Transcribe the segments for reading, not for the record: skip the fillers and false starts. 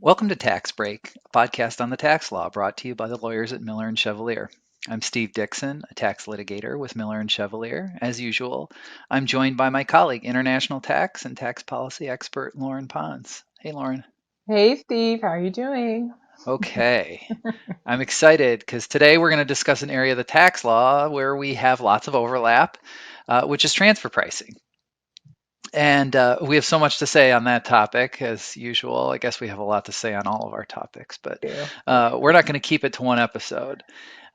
Welcome to Tax Break, a podcast on the tax law brought to you by the lawyers at Miller and Chevalier. I'm Steve Dixon, a tax litigator with Miller and Chevalier. As usual, I'm joined by my colleague, international tax and tax policy expert Lauren Pons. Hey, Lauren. Hey Steve, how are you doing? Okay. I'm excited because today we're going to discuss an area of the tax law where we have lots of overlap, which is transfer pricing. And we have so much to say on that topic, as usual. I guess we have a lot to say on all of our topics, but Yeah. we're not going to keep it to one episode.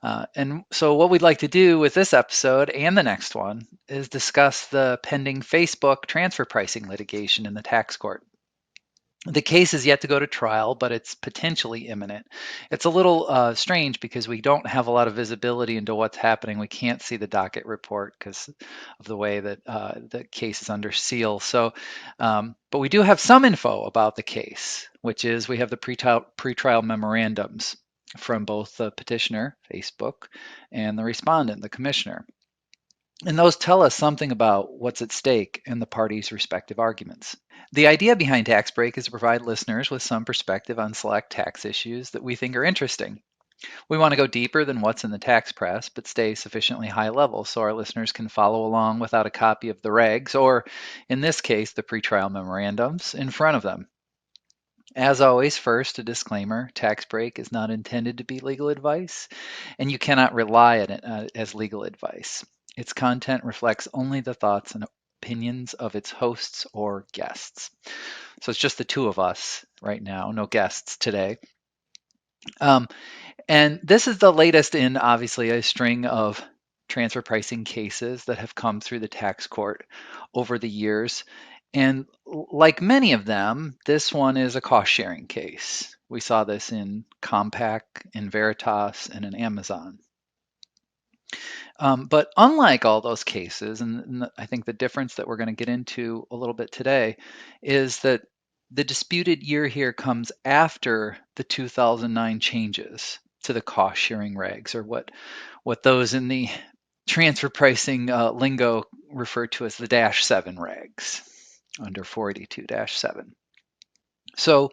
And so, what we'd like to do with this episode and the next one is discuss the pending Facebook transfer pricing litigation in the tax court. The case is yet to go to trial, but it's potentially imminent. It's a little strange because we don't have a lot of visibility into what's happening. We can't see the docket report because of the way that the case is under seal. But we do have some info about the case, which is we have the pretrial memorandums from both the petitioner, Facebook, and the respondent, the commissioner. And those tell us something about what's at stake in the parties' respective arguments. The idea behind Tax Break is to provide listeners with some perspective on select tax issues that we think are interesting. We want to go deeper than what's in the tax press, but stay sufficiently high level so our listeners can follow along without a copy of the regs, or in this case, the pretrial memorandums, in front of them. As always, first, a disclaimer: Tax Break is not intended to be legal advice, and you cannot rely on it as legal advice. Its content reflects only the thoughts and opinions of its hosts or guests. So it's just the two of us right now, no guests today. Um, and this is the latest in obviously a string of transfer pricing cases that have come through the tax court over the years. And like many of them, this one is a cost sharing case. We saw this in Compaq, in Veritas, and in Amazon. But unlike all those cases, and I think the difference that we're going to get into a little bit today is that the disputed year here comes after the 2009 changes to the cost sharing regs, or what those in the transfer pricing lingo refer to as the Dash 7 regs under 482-7. So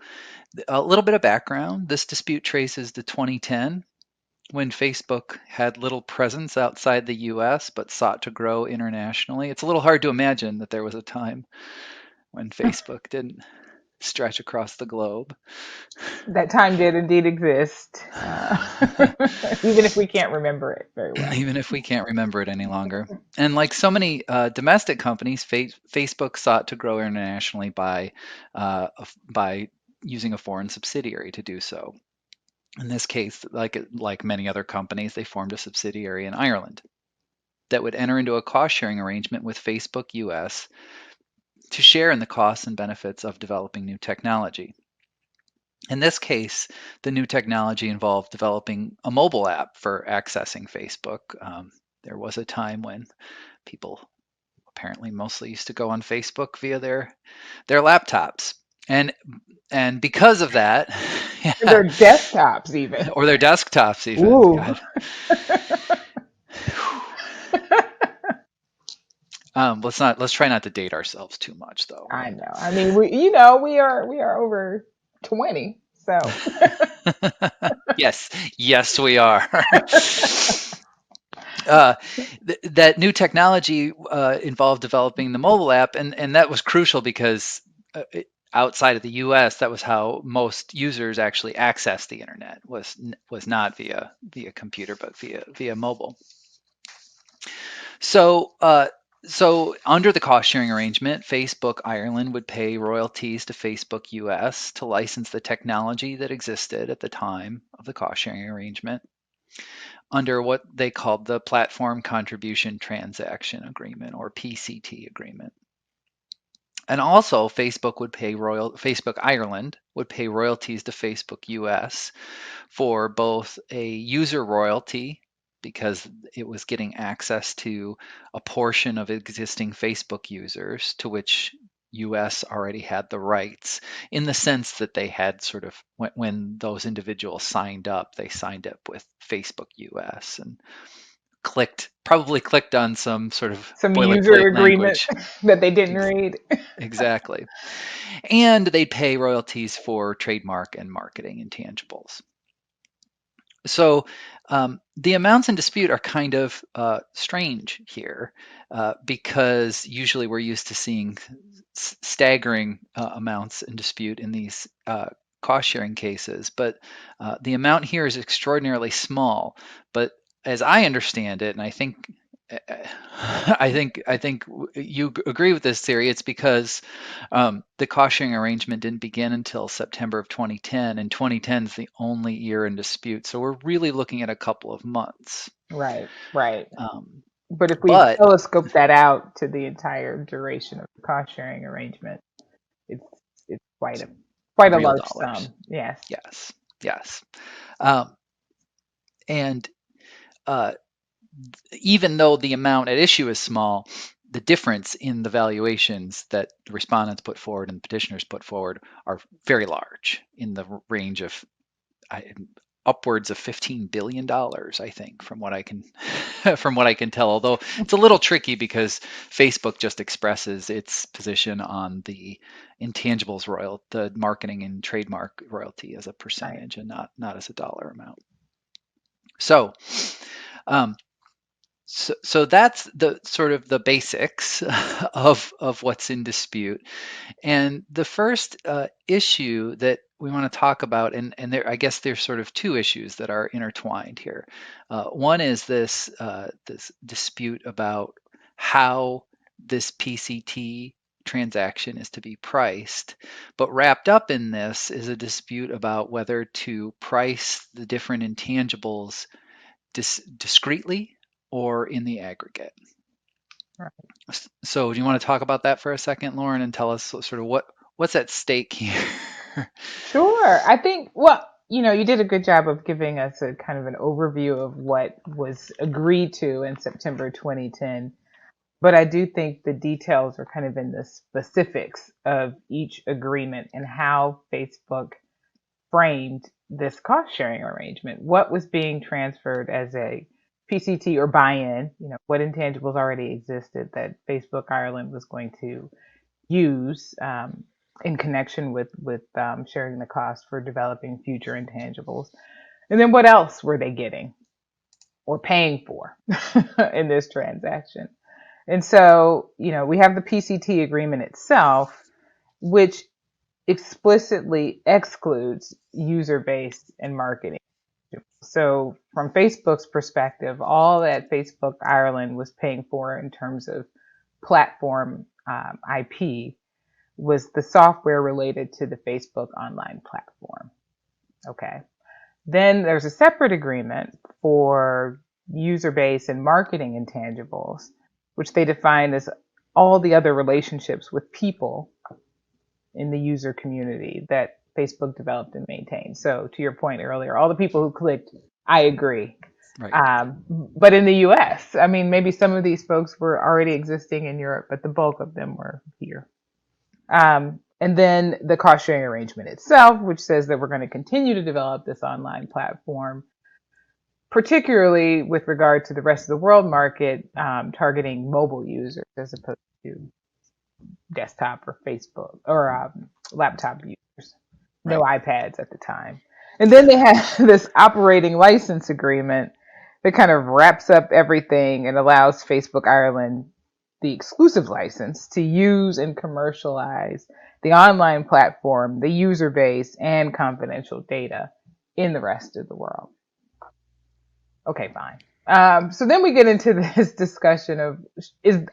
a little bit of background: this dispute traces to 2010, when Facebook had little presence outside the US but sought to grow internationally. It's a little hard to imagine that there was a time when Facebook didn't stretch across the globe. That time did indeed exist, even if we can't remember it very well. Even if we can't remember it any longer. And like so many domestic companies, Facebook sought to grow internationally by using a foreign subsidiary to do so. In this case, like many other companies, they formed a subsidiary in Ireland that would enter into a cost-sharing arrangement with Facebook US to share in the costs and benefits of developing new technology. In this case, the new technology involved developing a mobile app for accessing Facebook. There was a time when people apparently mostly used to go on Facebook via their laptops, and because of that, Or their desktops, even. or their desktops even. Ooh. God. Let's try not to date ourselves too much, though, I right? know. I mean, we are over 20, so. Yes, yes, we are. uh, that new technology involved developing the mobile app, and that was crucial because outside of the U.S., that was how most users actually accessed the internet, was not via computer, but via mobile. So. So under the cost sharing arrangement, Facebook Ireland would pay royalties to Facebook US to license the technology that existed at the time of the cost sharing arrangement under what they called the Platform Contribution Transaction Agreement, or PCT agreement. And also, Facebook Ireland would pay royalties to Facebook US for both a user royalty, because it was getting access to a portion of existing Facebook users to which US already had the rights, in the sense that they had sort of, when those individuals signed up, they signed up with Facebook US. And probably clicked on some sort of Some user boilerplate agreement language. that they didn't Ex- read. exactly. And they'd pay royalties for trademark and marketing intangibles. So the amounts in dispute are kind of strange here because usually we're used to seeing staggering amounts in dispute in these cost sharing cases, but the amount here is extraordinarily small. But as I understand it, and I think you agree with this theory. It's because the cost sharing arrangement didn't begin until September of 2010, and 2010 is the only year in dispute. So we're really looking at a couple of months. Right, right. Um, But if we but telescope that out to the entire duration of the cost sharing arrangement, it's it's quite a real large dollars. sum. Yes. Yes, yes. Um, and uh, even though the amount at issue is small, the difference in the valuations that the respondents put forward and the petitioners put forward are very large, in the range of upwards of $15 billion, I think, from what I can from what I can tell. Although it's a little tricky because Facebook just expresses its position on the intangibles the marketing and trademark royalty as a Right. percentage and not as a dollar amount. So um, so that's the sort of the basics of what's in dispute. And the first issue that we want to talk about, and there, I guess there's sort of two issues that are intertwined here. One is this dispute about how this PCT transaction is to be priced, but wrapped up in this is a dispute about whether to price the different intangibles discretely or in the aggregate. Right. So, do you want to talk about that for a second, Lauren, and tell us sort of what's at stake here? Sure. I think, well, you did a good job of giving us a kind of an overview of what was agreed to in September 2010. But I do think the details are kind of in the specifics of each agreement and how Facebook framed this cost sharing arrangement. What was being transferred as a PCT or buy in, what intangibles already existed that Facebook Ireland was going to use in connection with sharing the cost for developing future intangibles. And then what else were they getting or paying for in this transaction? And so, we have the PCT agreement itself, which explicitly excludes user base and marketing. So, from Facebook's perspective, all that Facebook Ireland was paying for in terms of platform IP was the software related to the Facebook online platform. Okay. Then there's a separate agreement for user base and marketing intangibles, which they define as all the other relationships with people in the user community that Facebook developed and maintained. So to your point earlier, all the people who clicked, I agree. Right. But in the US, I mean, maybe some of these folks were already existing in Europe, but the bulk of them were here. And then the cost sharing arrangement itself, which says that we're going to continue to develop this online platform, particularly with regard to the rest of the world market, targeting mobile users as opposed to desktop or Facebook or laptop users. No Right. iPads at the time. And then they have this operating license agreement that kind of wraps up everything and allows Facebook Ireland the exclusive license to use and commercialize the online platform, the user base, and confidential data in the rest of the world. Okay, fine. So then we get into this discussion of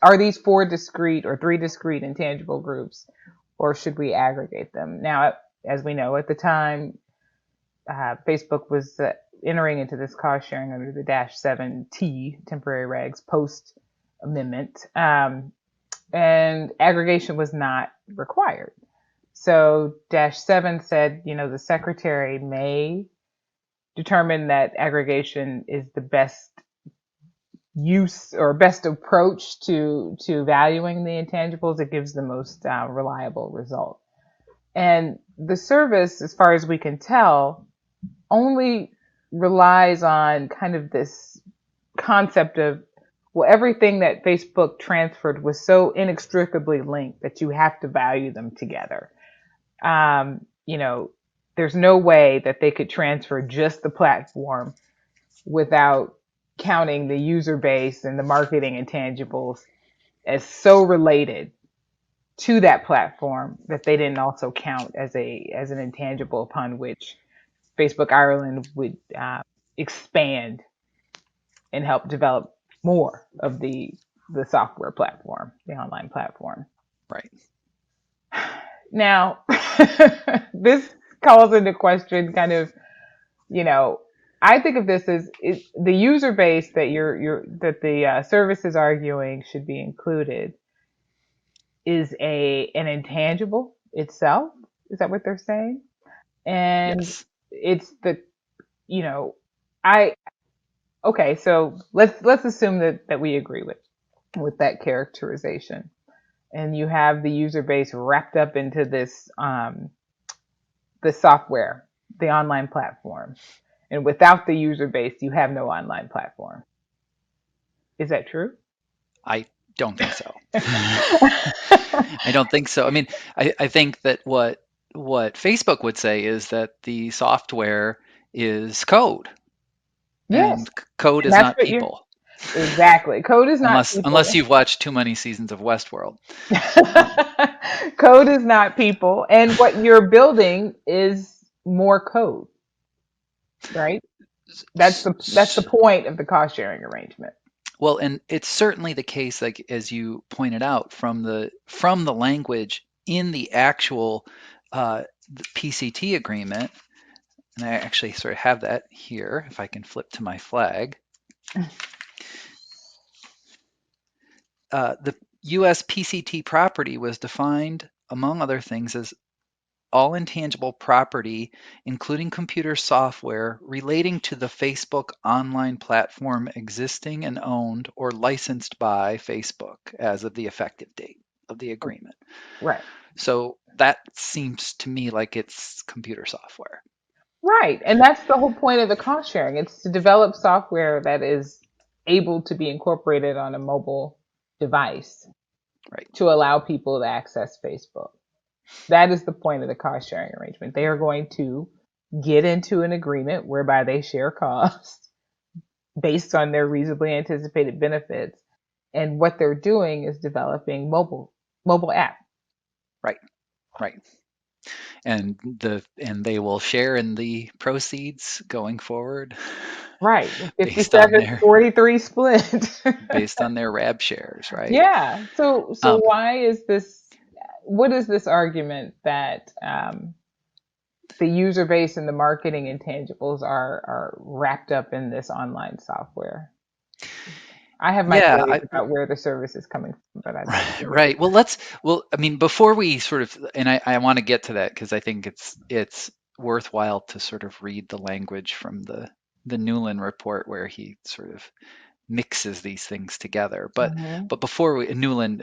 are these four discrete or three discrete intangible groups, or should we aggregate them? Now, as we know, at the time, Facebook was entering into this cost sharing under the -7T temporary regs post amendment, and aggregation was not required. So -7 said, the secretary may determine that aggregation is the best use or best approach to valuing the intangibles. It gives the most reliable result. And the service, as far as we can tell, only relies on kind of this concept of, well, everything that Facebook transferred was so inextricably linked that you have to value them together. You know, there's no way that they could transfer just the platform without counting the user base and the marketing intangibles as so related to that platform that they didn't also count as an intangible upon which Facebook Ireland would expand and help develop more of the software platform, the online platform. Right. Now, this calls into question kind of, you know, I think of this as the user base that that the service is arguing should be included is an intangible itself. Is that what they're saying? And Yes. it's the, you know, I okay, so let's assume that we agree with that characterization. And you have the user base wrapped up into this the software, the online platform. And without the user base, you have no online platform. Is that true? I don't think so. I don't think so. I mean, I think that what Facebook would say is that the software is code, Yes. and code And is that's not what you're people, exactly. Code is not unless people. you've watched too many seasons of Westworld. Code is not people. And what you're building is more code, right? That's the point of the cost sharing arrangement. Well, and it's certainly the case, like as you pointed out, from the language in the actual the PCT agreement, and I actually sort of have that here. If I can flip to my flag, the U.S. PCT property was defined, among other things, as all intangible property, including computer software, relating to the Facebook online platform existing and owned or licensed by Facebook as of the effective date of the agreement. Right. So that seems to me like it's computer software. Right. And that's the whole point of the cost sharing. It's to develop software that is able to be incorporated on a mobile device Right. to allow people to access Facebook. That is the point of the cost sharing arrangement. They are going to get into an agreement whereby they share costs based on their reasonably anticipated benefits. And what they're doing is developing mobile app. Right. Right. And they will share in the proceeds going forward Right. based on 57 their 43 split. RAB shares, right? Yeah. So Um, why is this? What is this argument that the user base and the marketing intangibles are wrapped up in this online software? I have my yeah, theories about where the service is coming from, but I'd like to hear right. Well, I mean, before we sort of, and I want to get to that because I think it's worthwhile to sort of read the language from the Newland report where he sort of mixes these things together. Mhm. But before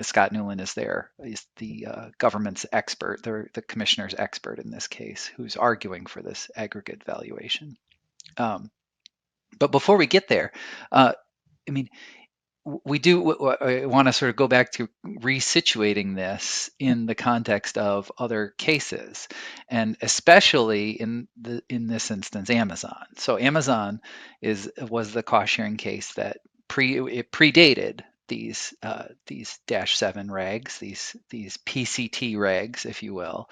Scott Newland is there, is the government's expert, the commissioner's expert in this case, who's arguing for this aggregate valuation. Um, but before we get there, I mean, we do I want to sort of go back to resituating this in the context of other cases, and especially in this instance Amazon. So Amazon was the cost sharing case that it predated these -7 regs, these PCT regs, if you will,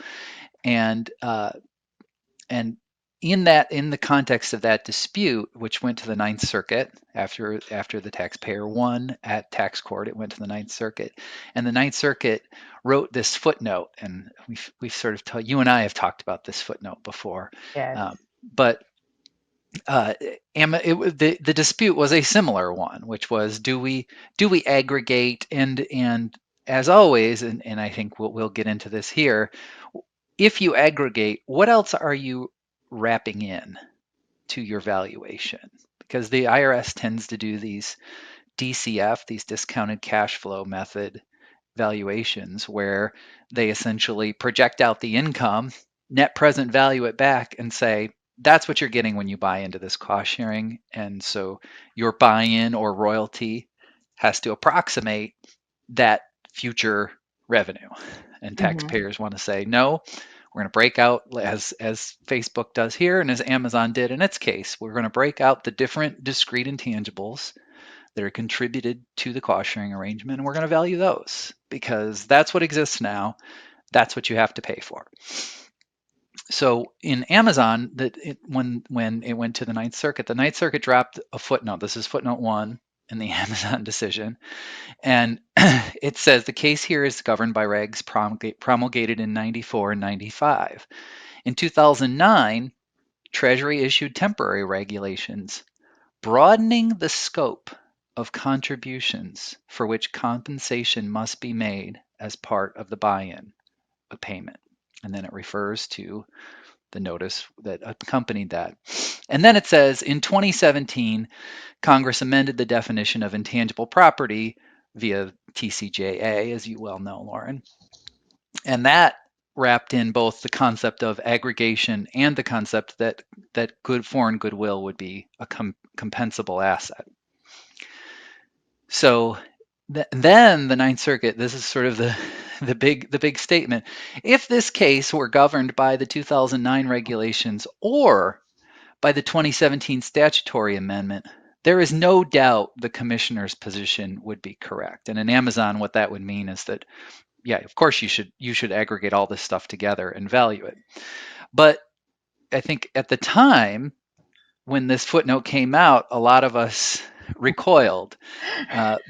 and and in the context of that dispute, which went to the Ninth Circuit after the taxpayer won at tax court, it went to the Ninth Circuit, and the Ninth Circuit wrote this footnote, and we've sort of you and I have talked about this footnote before, Yes. but the dispute was a similar one, which was do we aggregate, and as always, and I think we'll get into this here, if you aggregate, what else are you wrapping in to your valuation? Because the IRS tends to do these DCF, these discounted cash flow method valuations, where they essentially project out the income, net present value it back, and say, that's what you're getting when you buy into this cost sharing. And so your buy-in or royalty has to approximate that future revenue. And Hmm. taxpayers want to say, no, we're going to break out, as Facebook does here and as Amazon did in its case, we're going to break out the different discrete intangibles that are contributed to the cost sharing arrangement, and we're going to value those because that's what exists now. That's what you have to pay for. So in Amazon, when it went to the Ninth Circuit dropped a footnote. This is footnote 1 in the Amazon decision, and it says the case here is governed by regs promulgated in 94 and 95. In 2009, Treasury issued temporary regulations broadening the scope of contributions for which compensation must be made as part of the buy-in, a payment. And then it refers to the notice that accompanied that. And then it says in 2017, Congress amended the definition of intangible property via TCJA, as you well know, Lauren. And that wrapped in both the concept of aggregation and the concept that good foreign goodwill would be a compensable asset. So then the Ninth Circuit, this is sort of the big statement. If this case were governed by the 2009 regulations or by the 2017 statutory amendment, there is no doubt the commissioner's position would be correct. And in Amazon, what that would mean is that, yeah, of course you should aggregate all this stuff together and value it. But I think at the time when this footnote came out, a lot of us recoiled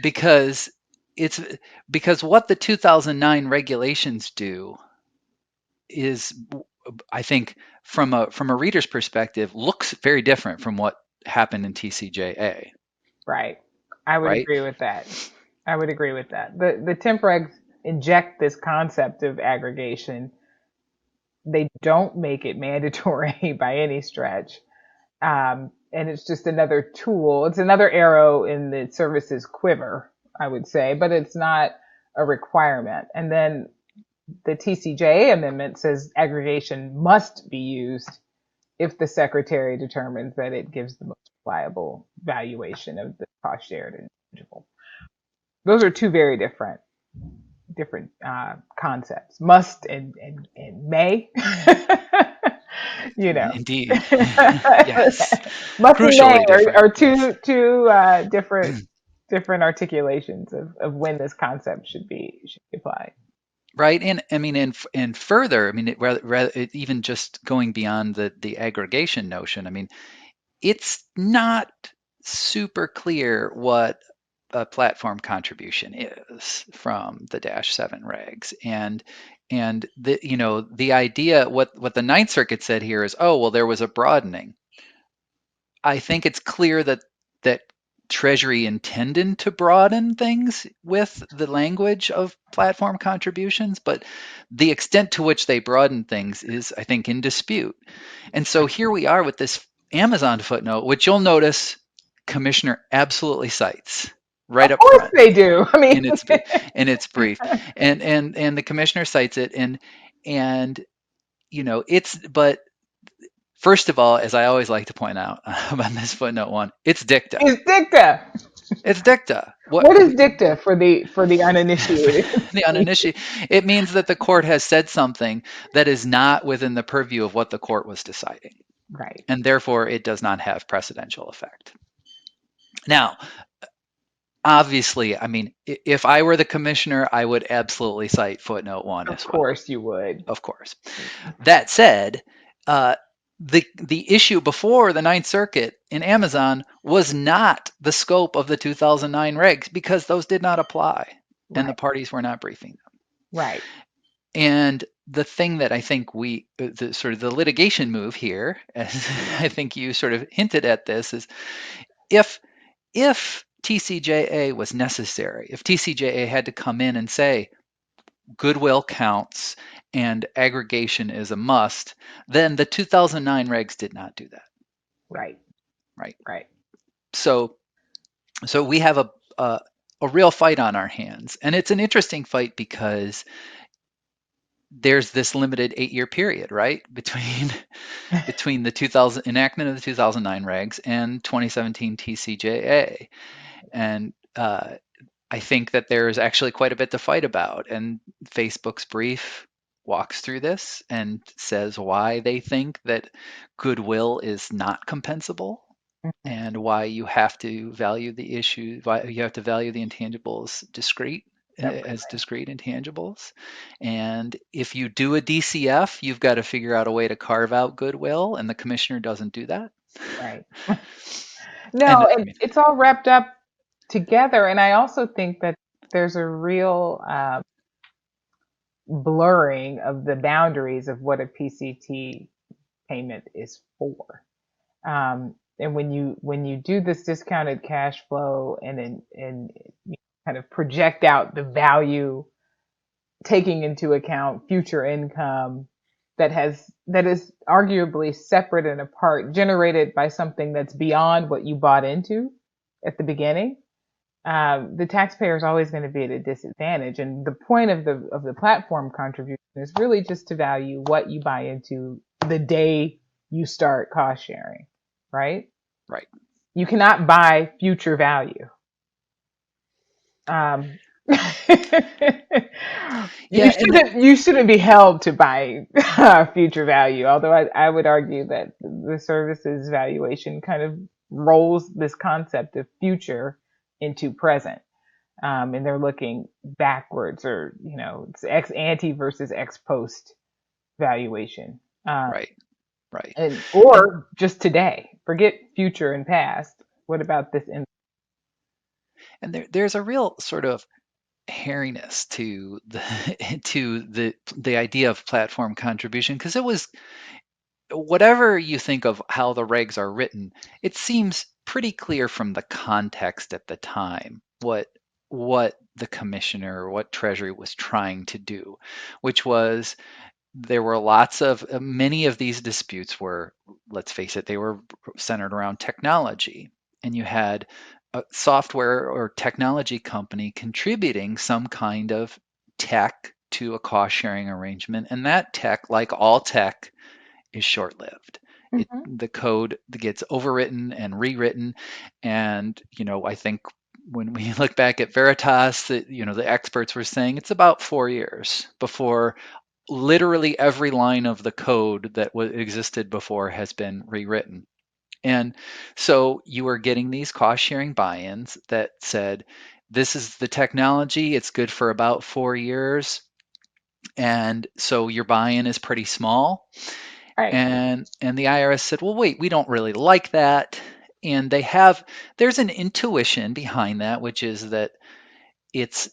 because it's because what the 2009 regulations do is, I think, from a reader's perspective, looks very different from what happened in TCJA, Right. I would right? agree with that. I would agree with that. The temp regs inject this concept of aggregation. They don't make it mandatory by any stretch. And it's just another tool. It's another arrow in the services quiver, I would say, but it's not a requirement. And then the TCJA amendment says aggregation must be used if the secretary determines that it gives the most reliable valuation of the cost shared individual. Those are two very different concepts. Must and may. you know. Indeed. Yes. Must and may Crucially different. are Yes. two different articulations of when this concept should be applied. Right. And I mean, and further, I mean, even just going beyond the aggregation notion, I mean, it's not super clear what a platform contribution is from the Dash 7 regs. And the idea, what the Ninth Circuit said here is, oh, well, there was a broadening. I think it's clear that Treasury intended to broaden things with the language of platform contributions, but the extent to which they broaden things is, I think, in dispute. And so here we are with this Amazon footnote, which you'll notice Commissioner absolutely cites right Of up course front they do. I mean, in its brief, and the Commissioner cites it, and it's, but first of all, as I always like to point out about this footnote 1, it's dicta. it's dicta. It's dicta. What What is dicta for the uninitiated? the uninitiated? It means that the court has said something that is not within the purview of what the court was deciding, Right. and therefore it does not have precedential effect. Now, obviously, I mean, if I were the commissioner, I would absolutely cite footnote 1 Of as well. course you would. Of course. That said, the issue before the Ninth Circuit in Amazon was not the scope of the 2009 regs because those did not apply, and the Right. parties were not briefing them. Right. And the thing that I think the sort of the litigation move here, as I think you sort of hinted at this, is if TCJA was necessary, if TCJA had to come in and say goodwill counts and aggregation is a must, then the 2009 regs did not do that, Right. right? Right. So we have a real fight on our hands, and it's an interesting fight because there's this limited 8-year period, right, between the 2000 enactment of the 2009 regs and 2017 TCJA. And I think that there's actually quite a bit to fight about. And Facebook's brief walks through this and says why they think that goodwill is not compensable Mhm. and why you have to value the issue, why you have to value the intangibles as Separately. discrete intangibles. And if you do a DCF, you've got to figure out a way to carve out goodwill, and the commissioner doesn't do that. Right. No, And I and mean, it's all wrapped up together. And I also think that there's a real blurring of the boundaries of what a PCT payment is for. And when you do this discounted cash flow and you kind of project out the value, taking into account future income that is arguably separate and apart, generated by something that's beyond what you bought into at the beginning, the taxpayer is always going to be at a disadvantage. And the point of the platform contribution is really just to value what you buy into the day you start cost sharing, right? right. You cannot buy future value. Um, Yeah, and you shouldn't be held to buy future value. Although I would argue that the services valuation kind of rolls this concept of future into present. And they're looking backwards, or it's ex ante versus ex post valuation, right, right. and And or just today. Forget future and past. What about this? there's a real sort of hairiness to the to the idea of platform contribution, because it was, whatever you think of how the regs are written, it seems pretty clear from the context at the time what the commissioner, what Treasury was trying to do, which was, there were lots of many of these disputes were, let's face it, they were centered around technology, and you had a software or technology company contributing some kind of tech to a cost sharing arrangement, and that tech, like all tech, is short-lived. Mhm. The code gets overwritten and rewritten, and I think when we look back at Veritas, that the experts were saying it's about 4 years before literally every line of the code that existed before has been rewritten. And so you were getting these cost sharing buy-ins that said, this is the technology, it's good for about 4 years. And so your buy-in is pretty small. Right. And the IRS said, well, wait, we don't really like that. And there's an intuition behind that, which is that it's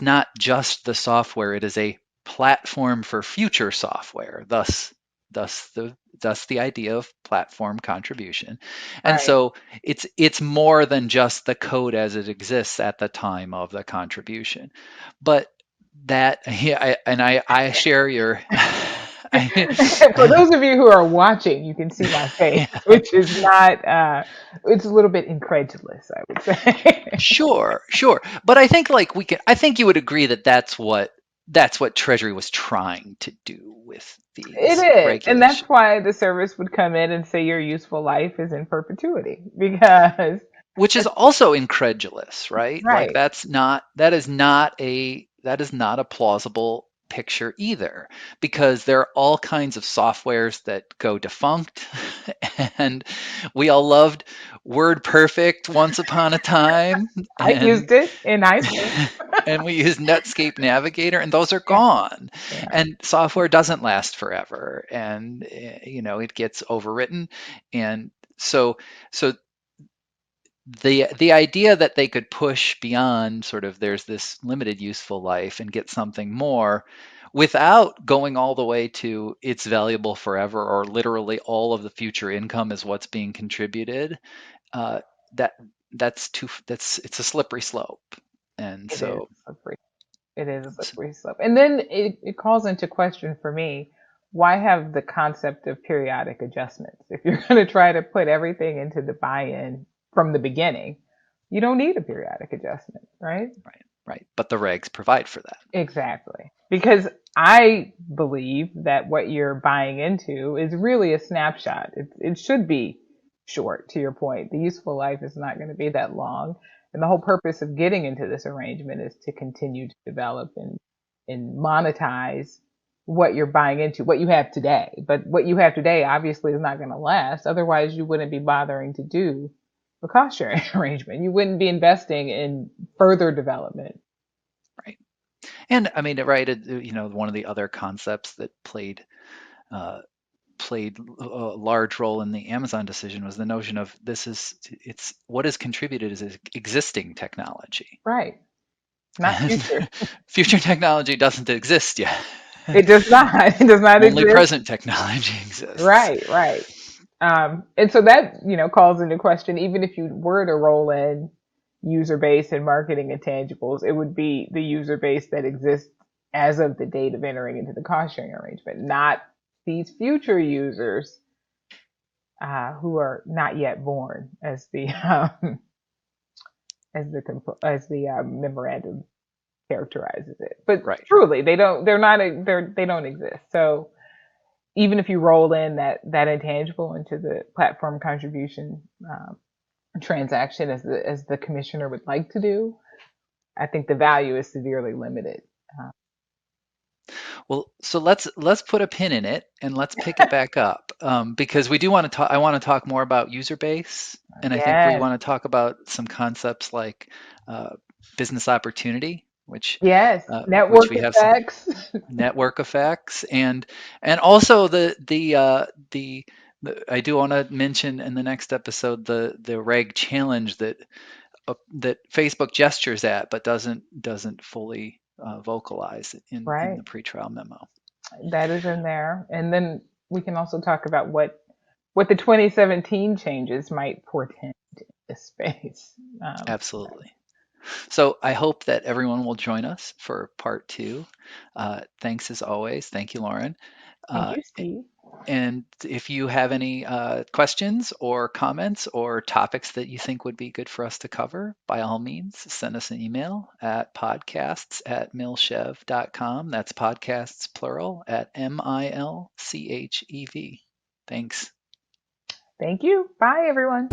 not just the software, it is a platform for future software, thus the idea of platform contribution. And Right. so it's more than just the code as it exists at the time of the contribution. But that, yeah, I share your I, For those of you who are watching, you can see my face, yeah, which is not, it's a little bit incredulous, I would say. sure, sure. But I think, like, I think you would agree that that's what Treasury was trying to do with It these is. And that's regulations, why the service would come in and say your useful life is in perpetuity, because, which is also incredulous, right? Like, right, that is not a plausible picture either, because there are all kinds of softwares that go defunct, and we all loved WordPerfect once upon a time, I used and it in high school. and we use Netscape Navigator, and those are Yeah. gone. Yeah. And software doesn't last forever, and it gets overwritten, and so the idea that they could push beyond sort of, there's this limited useful life and get something more without going all the way to it's valuable forever, or literally all of the future income is what's being contributed, uh, that that's it's a slippery slope. And It is so slippery. It is a slippery slope. And then it calls into question for me, why have the concept of periodic adjustments? If you're going to try to put everything into the buy-in from the beginning, you don't need a periodic adjustment, right? right, right, but the regs provide for that. Exactly. Because I believe that what you're buying into is really a snapshot. It should be short, to your point. The useful life is not going to be that long. And the whole purpose of getting into this arrangement is to continue to develop and monetize what you're buying into, what you have today. But what you have today obviously is not going to last. Otherwise, you wouldn't be bothering to do a cost sharing arrangement. You wouldn't be investing in further development. Right. And I mean, right, one of the other concepts that uh, played a large role in the Amazon decision was the notion of it's what is contributed is existing technology. Right. Not And future. future technology doesn't exist yet. It does not. It does not Only exist. present technology exists. Right, right. And so that, calls into question, even if you were to roll in user base and marketing intangibles, it would be the user base that exists as of the date of entering into the cost sharing arrangement, not these future users who are not yet born, as the memorandum characterizes it. But Right. truly, they don't. They're not. They don't exist. So even if you roll in that intangible into the platform contribution transaction as the commissioner would like to do, I think the value is severely limited. Uh, Well, so let's put a pin in it and let's pick it back up because we do want to talk. I want to talk more about user base, and I think we yes, want to talk about some concepts like uh, business opportunity, yes, which network we have some effects. network effects, and also I do want to mention in the next episode the reg challenge that Facebook gestures at but doesn't fully vocalize in Right, the pretrial memo. that is in there, and then we can also talk about what the 2017 changes might portend in this space. Absolutely. So I hope that everyone will join us for part two. Thanks as always. Thank you, Lauren. Thank Uh, you, Steve. and if you have any questions or comments or topics that you think would be good for us to cover, by all means, send us an email at podcasts@milchev.com. That's podcasts plural at MILCHEV. Thanks. Thank you. Bye, everyone.